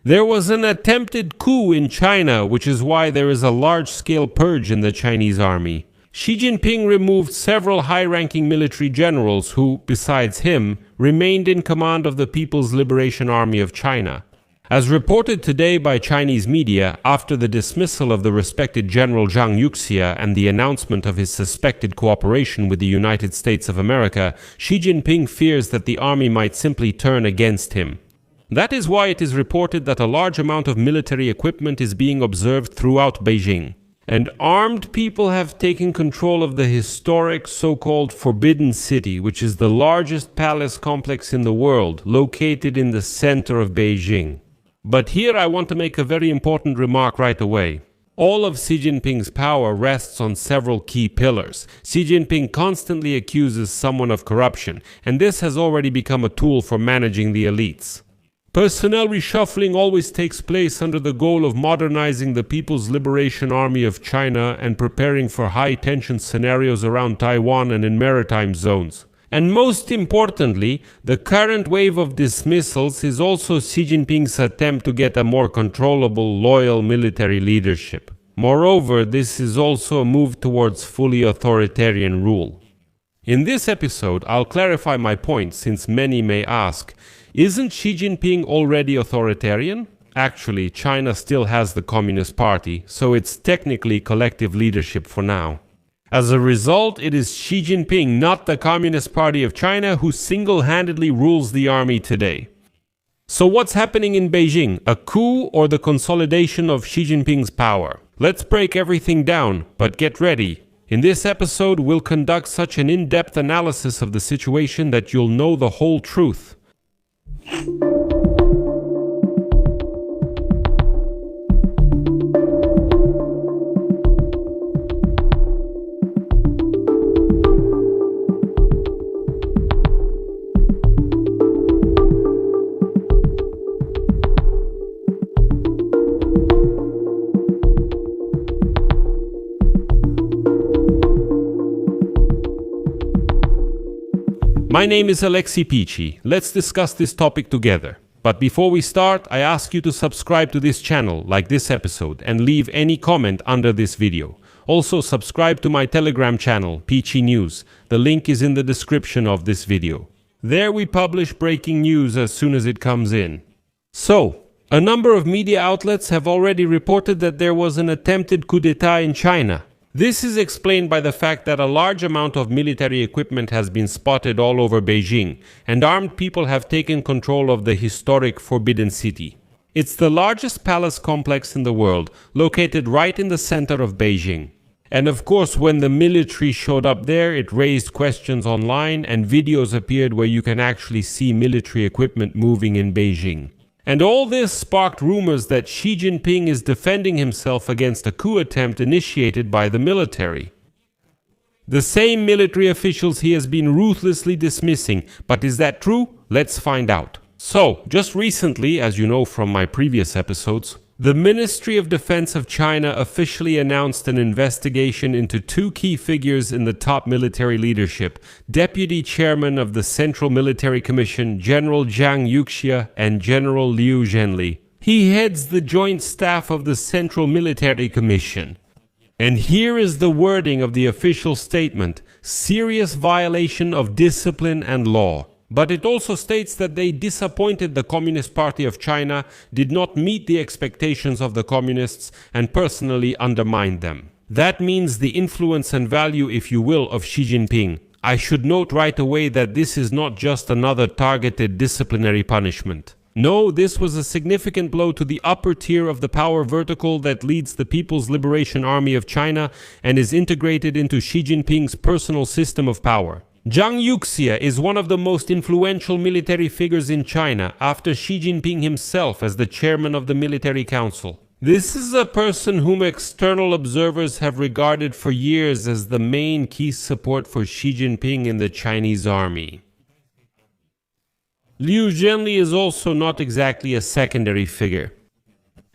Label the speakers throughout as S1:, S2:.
S1: There was an attempted coup in China, which is why there is a large-scale purge in the Chinese army. Xi Jinping removed several high-ranking military generals who, besides him, remained in command of the People's Liberation Army of China. As reported today by Chinese media, after the dismissal of the respected General Zhang Yuxia and the announcement of his suspected cooperation with the United States of America, Xi Jinping fears that the army might simply turn against him. That is why it is reported that a large amount of military equipment is being observed throughout Beijing. And armed people have taken control of the historic so-called Forbidden City, which is the largest palace complex in the world, located in the center of Beijing. But here I want to make a very important remark right away. All of Xi Jinping's power rests on several key pillars. Xi Jinping constantly accuses someone of corruption, and this has already become a tool for managing the elites. Personnel reshuffling always takes place under the goal of modernizing the People's Liberation Army of China and preparing for high-tension scenarios around Taiwan and in maritime zones. And most importantly, the current wave of dismissals is also Xi Jinping's attempt to get a more controllable, loyal military leadership. Moreover, this is also a move towards fully authoritarian rule. In this episode, I'll clarify my point, since many may ask, isn't Xi Jinping already authoritarian? Actually, China still has the Communist Party, so it's technically collective leadership for now. As a result, it is Xi Jinping, not the Communist Party of China, who single-handedly rules the army today. So what's happening in Beijing? A coup or the consolidation of Xi Jinping's power? Let's break everything down, but get ready. In this episode, we'll conduct such an in-depth analysis of the situation that you'll know the whole truth. My name is Alexei Pichi. Let's discuss this topic together. But before we start, I ask you to subscribe to this channel, like this episode, and leave any comment under this video. Also, subscribe to my Telegram channel, Pichi News. The link is in the description of this video. There we publish breaking news as soon as it comes in. So, a number of media outlets have already reported that there was an attempted coup d'etat in China. This is explained by the fact that a large amount of military equipment has been spotted all over Beijing, and armed people have taken control of the historic Forbidden City. It's the largest palace complex in the world, located right in the center of Beijing. And of course, when the military showed up there, it raised questions online, and videos appeared where you can actually see military equipment moving in Beijing. And all this sparked rumors that Xi Jinping is defending himself against a coup attempt initiated by the military. The same military officials he has been ruthlessly dismissing, but is that true? Let's find out. So, just recently, as you know from my previous episodes, the Ministry of Defense of China officially announced an investigation into two key figures in the top military leadership, Deputy Chairman of the Central Military Commission, General Zhang Yuxia, and General Liu Zhenli. He heads the Joint Staff of the Central Military Commission. And here is the wording of the official statement: serious violation of discipline and law. But it also states that they disappointed the Communist Party of China, did not meet the expectations of the communists, and personally undermined them. That means the influence and value, if you will, of Xi Jinping. I should note right away that this is not just another targeted disciplinary punishment. No, this was a significant blow to the upper tier of the power vertical that leads the People's Liberation Army of China and is integrated into Xi Jinping's personal system of power. Zhang Yuxia is one of the most influential military figures in China, after Xi Jinping himself as the chairman of the military council. This is a person whom external observers have regarded for years as the main key support for Xi Jinping in the Chinese army. Liu Zhenli is also not exactly a secondary figure.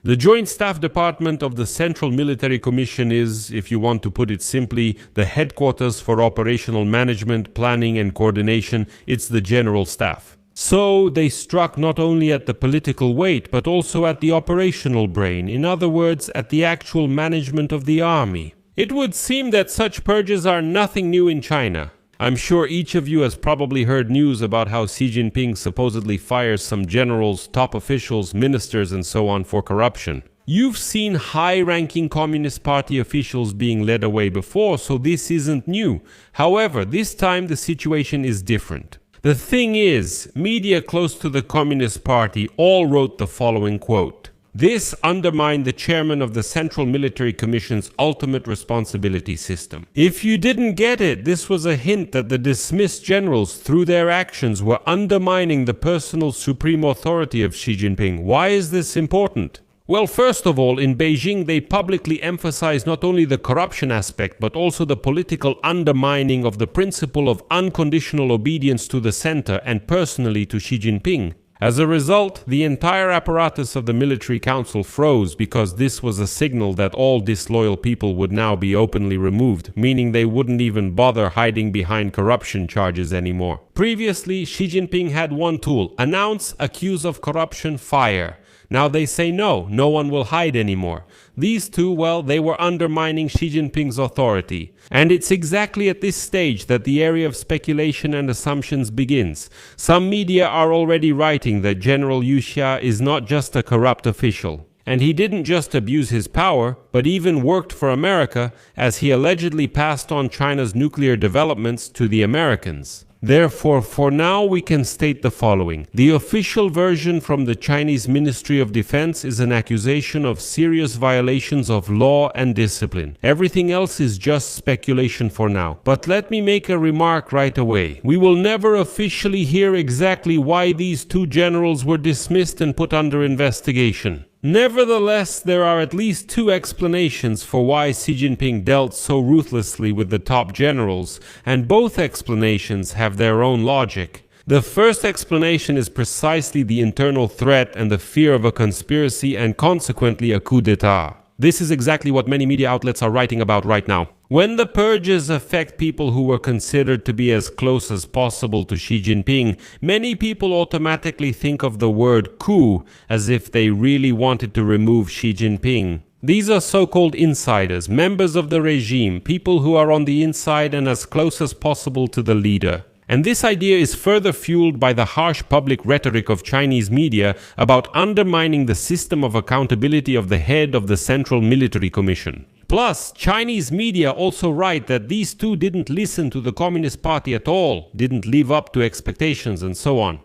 S1: The Joint Staff Department of the Central Military Commission is, if you want to put it simply, the headquarters for operational management, planning and coordination. It's the General Staff. So they struck not only at the political weight, but also at the operational brain, in other words, at the actual management of the army. It would seem that such purges are nothing new in China. I'm sure each of you has probably heard news about how Xi Jinping supposedly fires some generals, top officials, ministers, and so on for corruption. You've seen high-ranking Communist Party officials being led away before, so this isn't new. However, this time the situation is different. The thing is, media close to the Communist Party all wrote the following quote: "This undermined the chairman of the Central Military Commission's ultimate responsibility system." If you didn't get it, this was a hint that the dismissed generals, through their actions, were undermining the personal supreme authority of Xi Jinping. Why is this important? Well, first of all, in Beijing, they publicly emphasize not only the corruption aspect, but also the political undermining of the principle of unconditional obedience to the center and personally to Xi Jinping. As a result, the entire apparatus of the military council froze because this was a signal that all disloyal people would now be openly removed, meaning they wouldn't even bother hiding behind corruption charges anymore. Previously, Xi Jinping had one tool: announce, accuse of corruption, fire. Now they say no one will hide anymore. These two, well, they were undermining Xi Jinping's authority. And it's exactly at this stage that the area of speculation and assumptions begins. Some media are already writing that General Yu Xia is not just a corrupt official. And he didn't just abuse his power, but even worked for America, as he allegedly passed on China's nuclear developments to the Americans. Therefore, for now, we can state the following. The official version from the Chinese Ministry of Defense is an accusation of serious violations of law and discipline. Everything else is just speculation for now. But let me make a remark right away. We will never officially hear exactly why these two generals were dismissed and put under investigation. Nevertheless, there are at least two explanations for why Xi Jinping dealt so ruthlessly with the top generals, and both explanations have their own logic. The first explanation is precisely the internal threat and the fear of a conspiracy and consequently a coup d'etat. This is exactly what many media outlets are writing about right now. When the purges affect people who were considered to be as close as possible to Xi Jinping, many people automatically think of the word coup as if they really wanted to remove Xi Jinping. These are so-called insiders, members of the regime, people who are on the inside and as close as possible to the leader. And this idea is further fueled by the harsh public rhetoric of Chinese media about undermining the system of accountability of the head of the Central Military Commission. Plus, Chinese media also write that these two didn't listen to the Communist Party at all, didn't live up to expectations, and so on.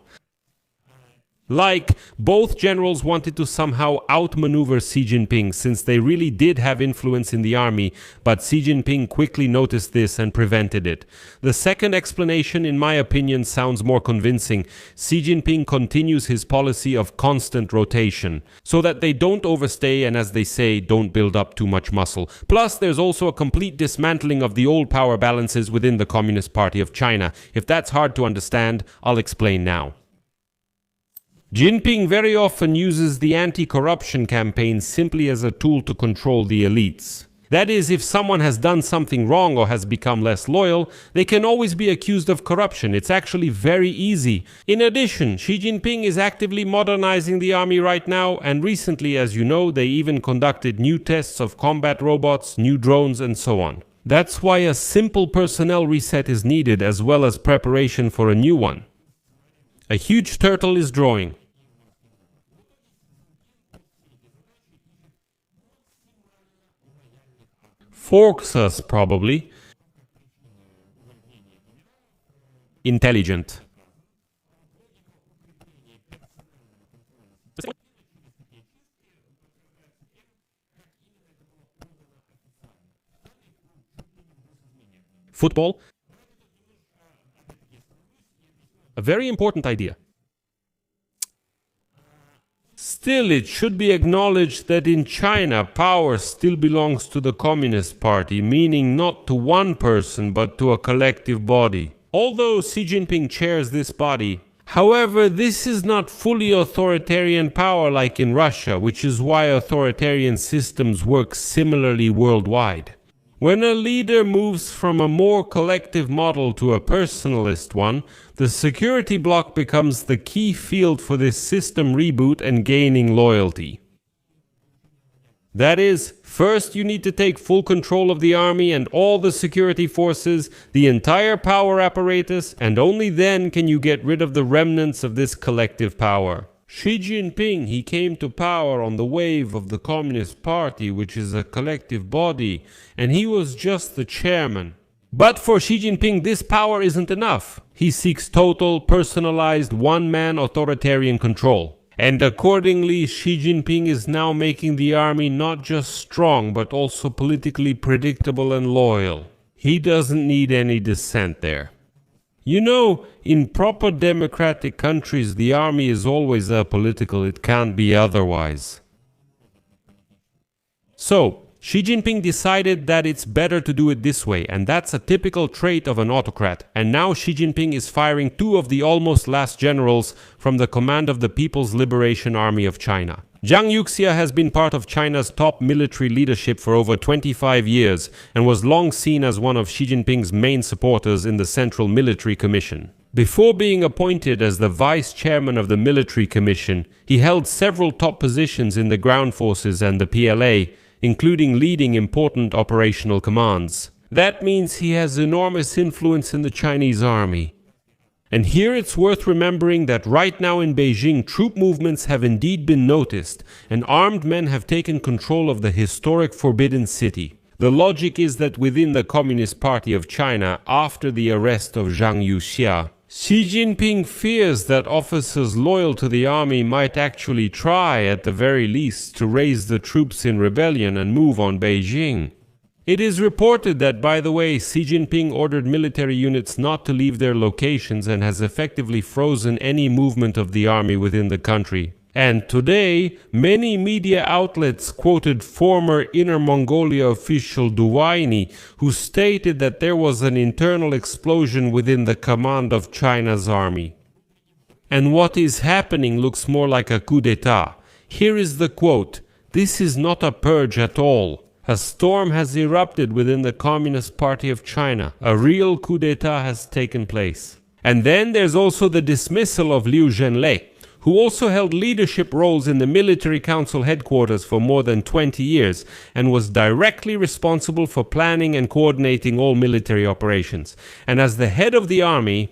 S1: Like, both generals wanted to somehow outmaneuver Xi Jinping since they really did have influence in the army, but Xi Jinping quickly noticed this and prevented it. The second explanation, in my opinion, sounds more convincing. Xi Jinping continues his policy of constant rotation, so that they don't overstay and, as they say, don't build up too much muscle. Plus, there's also a complete dismantling of the old power balances within the Communist Party of China. If that's hard to understand, I'll explain now. Jinping very often uses the anti-corruption campaign simply as a tool to control the elites. That is, if someone has done something wrong or has become less loyal, they can always be accused of corruption. It's actually very easy. In addition, Xi Jinping is actively modernizing the army right now, and recently, as you know, they even conducted new tests of combat robots, new drones, and so on. That's why a simple personnel reset is needed, as well as preparation for a new one. A huge turtle is drawing. Forks us, probably. Intelligent. Football. A very important idea. Still, it should be acknowledged that in China, power still belongs to the Communist Party, meaning not to one person, but to a collective body. Although Xi Jinping chairs this body, however, this is not fully authoritarian power like in Russia, which is why authoritarian systems work similarly worldwide. When a leader moves from a more collective model to a personalist one, the security bloc becomes the key field for this system reboot and gaining loyalty. That is, first you need to take full control of the army and all the security forces, the entire power apparatus, and only then can you get rid of the remnants of this collective power. Xi Jinping, he came to power on the wave of the Communist Party, which is a collective body, and he was just the chairman. But for Xi Jinping, this power isn't enough. He seeks total, personalized, one-man authoritarian control. And accordingly, Xi Jinping is now making the army not just strong, but also politically predictable and loyal. He doesn't need any dissent there. You know, in proper democratic countries, the army is always apolitical. It can't be otherwise. So, Xi Jinping decided that it's better to do it this way, and that's a typical trait of an autocrat. And now Xi Jinping is firing two of the almost last generals from the command of the People's Liberation Army of China. Zhang Yuxia has been part of China's top military leadership for over 25 years and was long seen as one of Xi Jinping's main supporters in the Central Military Commission. Before being appointed as the vice chairman of the Military Commission, he held several top positions in the ground forces and the PLA, including leading important operational commands. That means he has enormous influence in the Chinese army. And here it's worth remembering that right now in Beijing, troop movements have indeed been noticed, and armed men have taken control of the historic Forbidden City. The logic is that within the Communist Party of China, after the arrest of Zhang Yuxia, Xi Jinping fears that officers loyal to the army might actually try, at the very least, to raise the troops in rebellion and move on Beijing. It is reported that, by the way, Xi Jinping ordered military units not to leave their locations and has effectively frozen any movement of the army within the country. And today, many media outlets quoted former Inner Mongolia official Duwaini, who stated that there was an internal explosion within the command of China's army. And what is happening looks more like a coup d'etat. Here is the quote: "This is not a purge at all. A storm has erupted within the Communist Party of China. A real coup d'etat has taken place." And then there's also the dismissal of Liu Zhenlei, who also held leadership roles in the Military Council headquarters for more than 20 years and was directly responsible for planning and coordinating all military operations. And as the head of the army,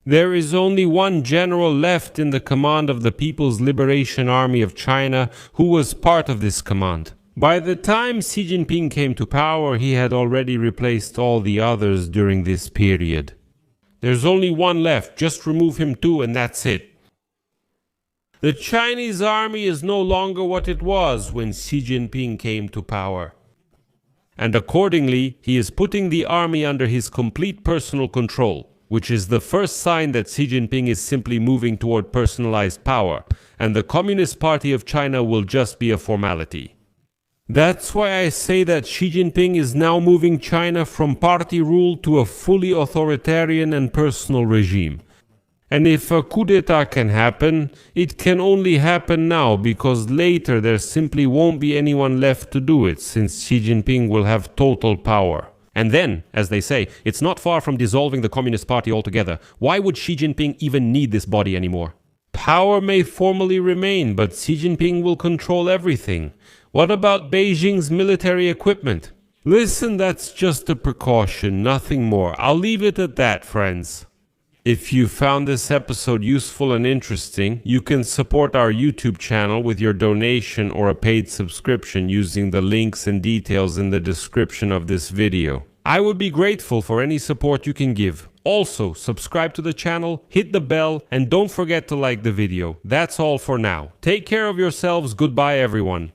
S1: there is only one general left in the command of the People's Liberation Army of China who was part of this command. By the time Xi Jinping came to power, he had already replaced all the others during this period. There's only one left, just remove him too and that's it. The Chinese army is no longer what it was when Xi Jinping came to power. And accordingly, he is putting the army under his complete personal control, which is the first sign that Xi Jinping is simply moving toward personalized power, and the Communist Party of China will just be a formality. That's why I say that Xi Jinping is now moving China from party rule to a fully authoritarian and personal regime. And if a coup d'etat can happen, it can only happen now, because later there simply won't be anyone left to do it, since Xi Jinping will have total power. And then, as they say, it's not far from dissolving the Communist Party altogether. Why would Xi Jinping even need this body anymore? Power may formally remain, but Xi Jinping will control everything. What about Beijing's military equipment? Listen, that's just a precaution, nothing more. I'll leave it at that, friends. If you found this episode useful and interesting, you can support our YouTube channel with your donation or a paid subscription using the links and details in the description of this video. I would be grateful for any support you can give. Also, subscribe to the channel, hit the bell, and don't forget to like the video. That's all for now. Take care of yourselves. Goodbye, everyone.